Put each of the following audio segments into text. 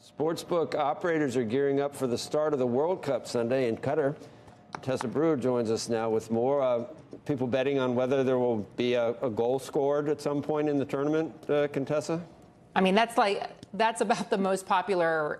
Sportsbook operators are gearing up for the start of the World Cup Sunday in Qatar. Contessa Brewer joins us now with more. People betting on whether there will be a goal scored at some point in the tournament, Contessa? I mean, that's about the most popular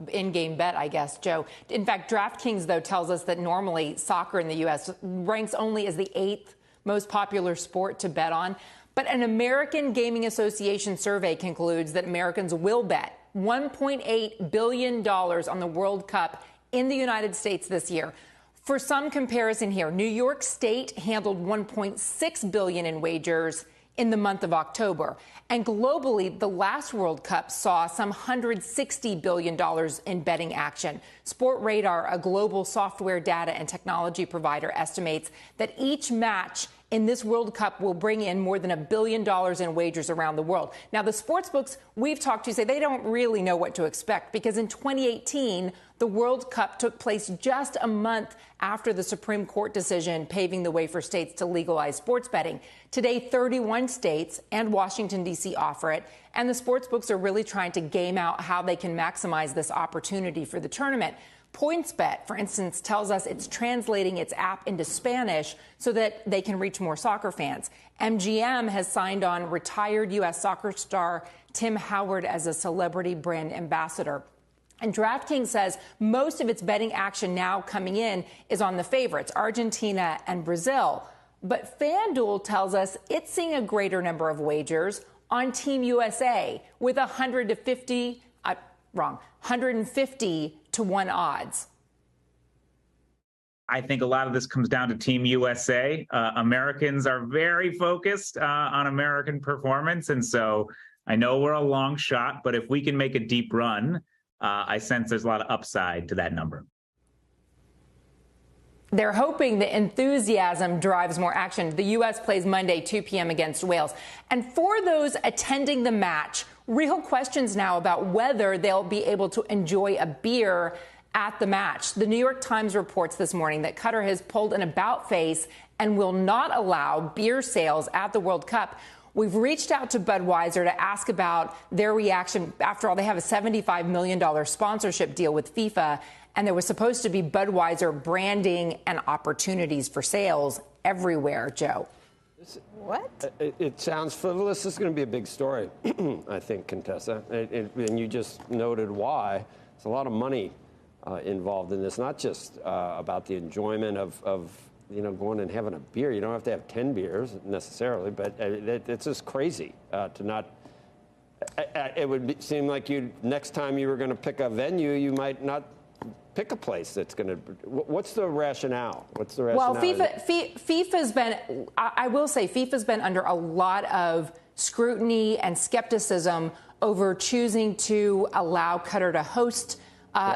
in-game bet, I guess, Joe. In fact, DraftKings, though, tells us that normally soccer in the U.S. ranks only as the 8th most popular sport to bet on. But an American Gaming Association survey concludes that Americans will bet $1.8 billion on the World Cup in the United States this year. For some comparison here, New York State handled $1.6 billion in wagers in the month of October. And globally, the last World Cup saw some $160 billion in betting action. Sportradar, a global software data and technology provider, estimates that each match in this World Cup will bring in more than $1 billion in wagers around the world. Now, the sportsbooks we've talked to say they don't really know what to expect because in 2018, the World Cup took place just a month after the Supreme Court decision paving the way for states to legalize sports betting. Today, 31 states and Washington, D.C. offer it, and the sportsbooks are really trying to game out how they can maximize this opportunity for the tournament. PointsBet, for instance, tells us it's translating its app into Spanish so that they can reach more soccer fans. MGM has signed on retired U.S. soccer star Tim Howard as a celebrity brand ambassador. And DraftKings says most of its betting action now coming in is on the favorites, Argentina and Brazil. But FanDuel tells us it's seeing a greater number of wagers on Team USA with 150 to 1 odds. I think a lot of this comes down to Team USA. Americans are very focused on American performance. And so I know we're a long shot, but if we can make a deep run, I sense there's a lot of upside to that number. They're hoping the enthusiasm drives more action. The U.S. plays Monday, 2 p.m. against Wales. And for those attending the match, real questions now about whether they'll be able to enjoy a beer at the match. The New York Times reports this morning that Qatar has pulled an about-face and will not allow beer sales at the World Cup. We've reached out to Budweiser to ask about their reaction. After all, they have a $75 million sponsorship deal with FIFA, and there was supposed to be Budweiser branding and opportunities for sales everywhere, Joe. What? It sounds frivolous. This is going to be a big story, I think, Contessa. And you just noted why. There's a lot of money involved in this, not just about the enjoyment of going and having a beer. You don't have to have 10 beers necessarily, but it's just crazy to not. It would seem like next time you were going to pick a venue, you might not pick a place that's going to. What's the rationale? What's the rationale? Well, FIFA's been. I will say FIFA's been under a lot of scrutiny and skepticism over choosing to allow Qatar to host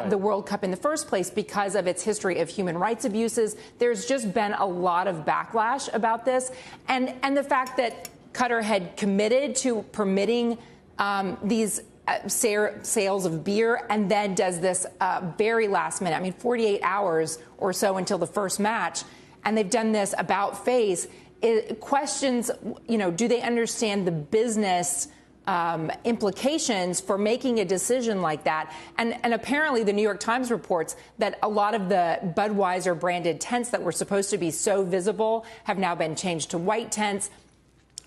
the World Cup in the first place because of its history of human rights abuses. There's just been a lot of backlash about this, and the fact that Qatar had committed to permitting these sales of beer and then does this very last minute. I mean, 48 hours or so until the first match, and they've done this about face. Questions, do they understand the business implications for making a decision like that? And apparently the New York Times reports that a lot of the Budweiser branded tents that were supposed to be so visible have now been changed to white tents.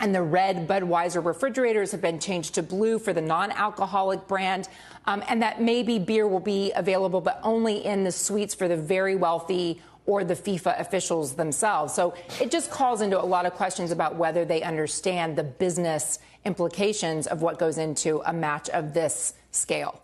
And the red Budweiser refrigerators have been changed to blue for the non-alcoholic brand. And that maybe beer will be available, but only in the suites for the very wealthy or the FIFA officials themselves. So it just calls into a lot of questions about whether they understand the business implications of what goes into a match of this scale.